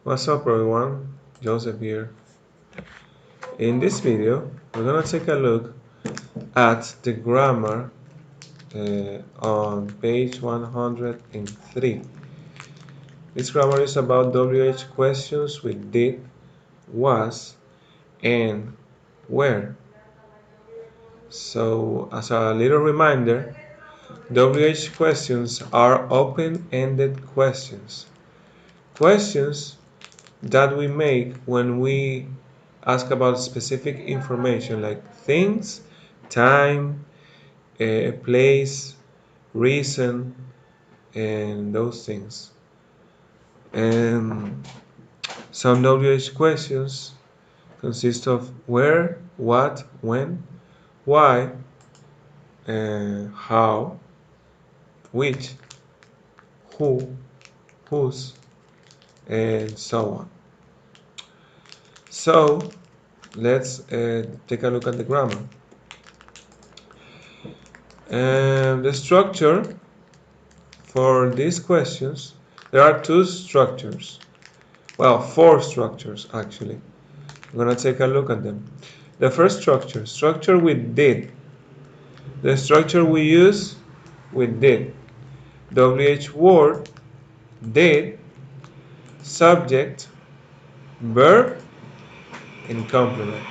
What's up, everyone? Joseph here. In this video, we're gonna take a look at the grammar on page 103. This grammar is about WH questions with did, was, and where. So, as a little reminder, WH questions are open-ended questions. Questions that we make when we ask about specific information like things, time, place, reason, and those things. And some WH questions consist of where, what, when, why, how, which, who, whose, and so on. So let's take a look at the grammar. The structure for these questions, there are two structures. Well, four structures actually. We're going to take a look at them. The first structure with did. The structure we use with did. WH word, did, subject, verb, and complement.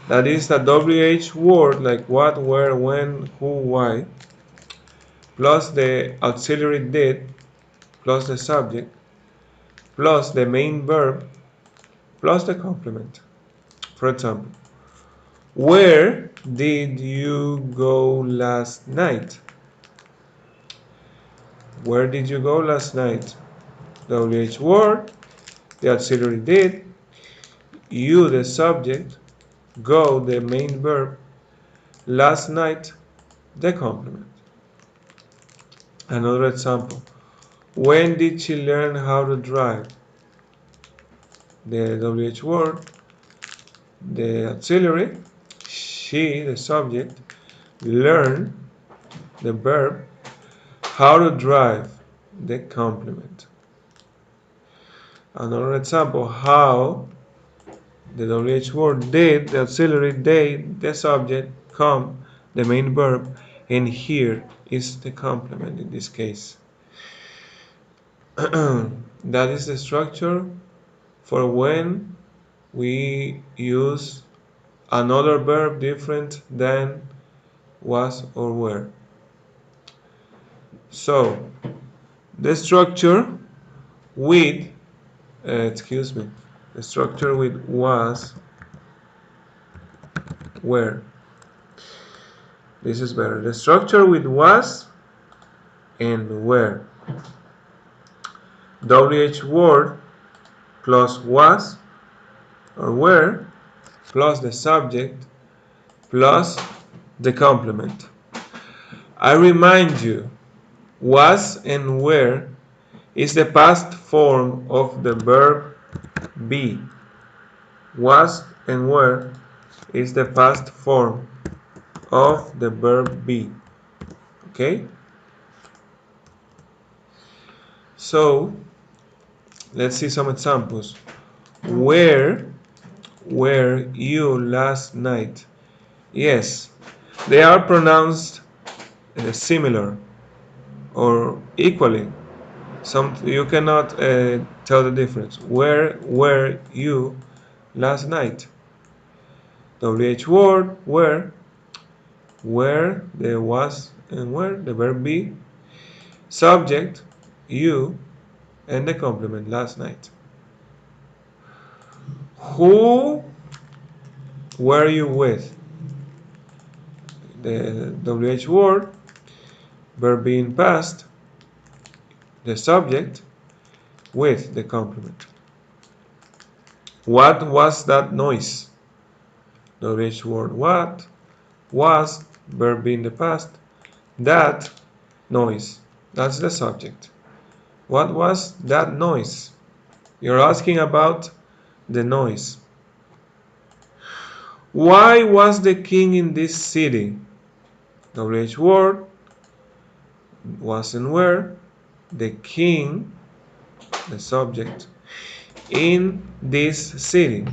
That is the WH word like what, where, when, who, why, plus the auxiliary did, plus the subject, plus the main verb, plus the complement. For example, where did you go last night? Where did you go last night? WH word, the auxiliary did, you the subject, go the main verb, last night the complement. Another example. When did she learn how to drive? The WH word, the auxiliary, she the subject, learn the verb, how to drive the complement. Another example, how, the WH word, did, the auxiliary, they, the subject, come, the main verb, and here is the complement in this case. That is the structure for when we use another verb different than was or were. So, the structure with, the structure with was, where. This is better. The structure with was and where. WH word plus was or where plus the subject plus the complement. I remind you, was and were is the past form of the verb be. Was and were is the past form of the verb be. Okay? So, let's see some examples. Where were you last night? Yes, they are pronounced similar or equally. You cannot tell the difference. Where were you last night? WH word, where there was and where, the verb be, subject, you, and the complement, last night. Who were you with? The WH word, verb being past, the subject, with the complement. What was that noise? WH word, what, was, verb being the past, that noise, that's the subject. What was that noise? You're asking about the noise. Why was the king in this city? WH word, was and where, the king, the subject, in this city.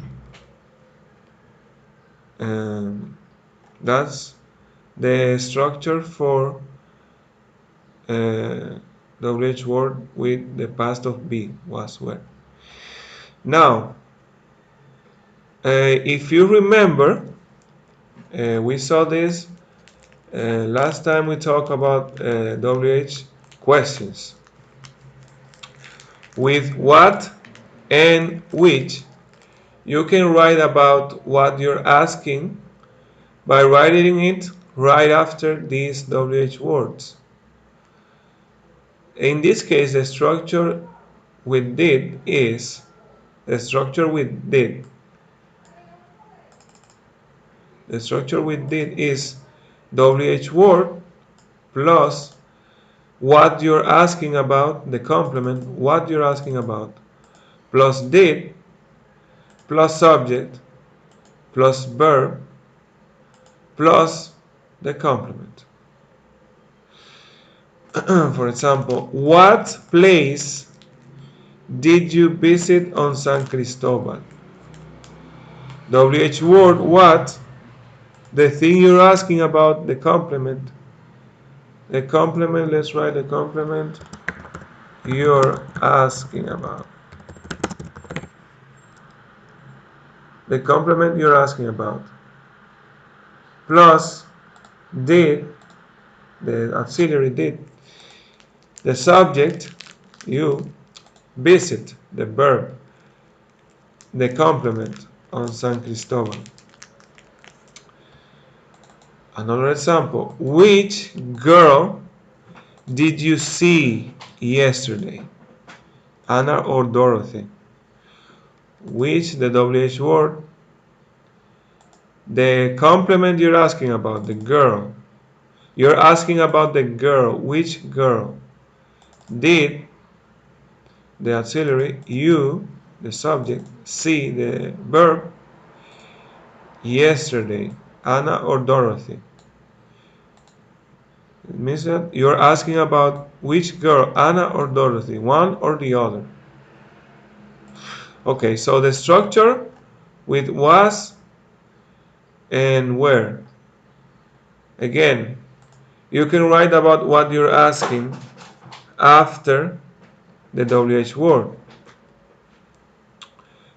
That's the structure for WH word with the past of be, was, were. Now, if you remember, we saw this last time we talked about WH questions. With what and which, you can write about what you're asking by writing it right after these WH words. In this case, the structure with did is the structure with did. The structure with did is WH word plus what you're asking about, the complement, what you're asking about, plus did, plus subject, plus verb, plus the complement. For example, what place did you visit on San Cristobal? WH word what, the thing you're asking about, the complement. The complement, let's write the complement you're asking about. The complement you're asking about. Plus did, the auxiliary did. The subject, you, visit, the verb, the complement on San Cristobal. Another example, which girl did you see yesterday? Anna or Dorothy? Which, the WH word, the complement you're asking about, the girl. You're asking about the girl. Which girl? Did, the auxiliary, you, the subject, see, the verb, yesterday, Anna or Dorothy? It means that you're asking about which girl, Anna or Dorothy, one or the other. Okay, so the structure with was and where. Again, you can write about what you're asking after the WH word.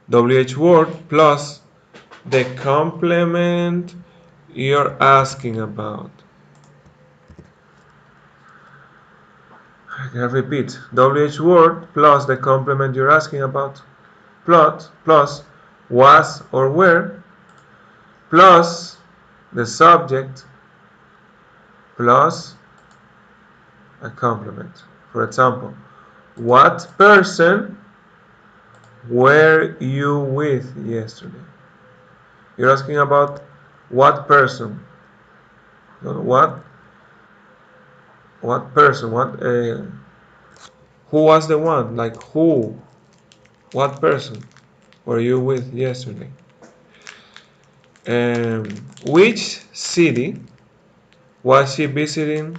WH word plus the complement you're asking about. I can repeat. WH word plus the complement you're asking about. Plus was or were plus the subject plus a complement. For example, what person were you with yesterday? You're asking about what person. What person? Who was the one? Like who? What person were you with yesterday? Which city was she visiting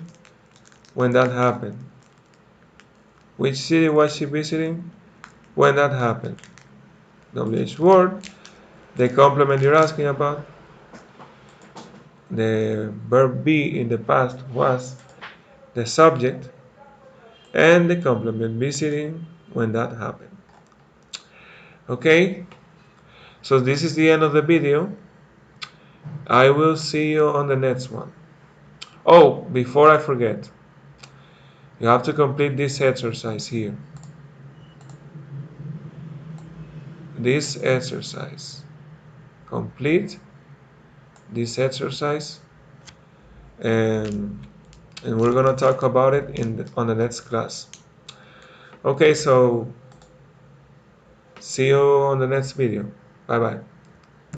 when that happened? Which city was she visiting when that happened? WH word, the complement you're asking about, the verb be in the past was the subject, and the complement visiting when that happened. Okay, so this is the end of the video. I will see you on the next one. Oh, before I forget, you have to complete this exercise here. This exercise. Complete this exercise, and we're gonna talk about it on the next class. Okay, so see you on the next video. Bye bye.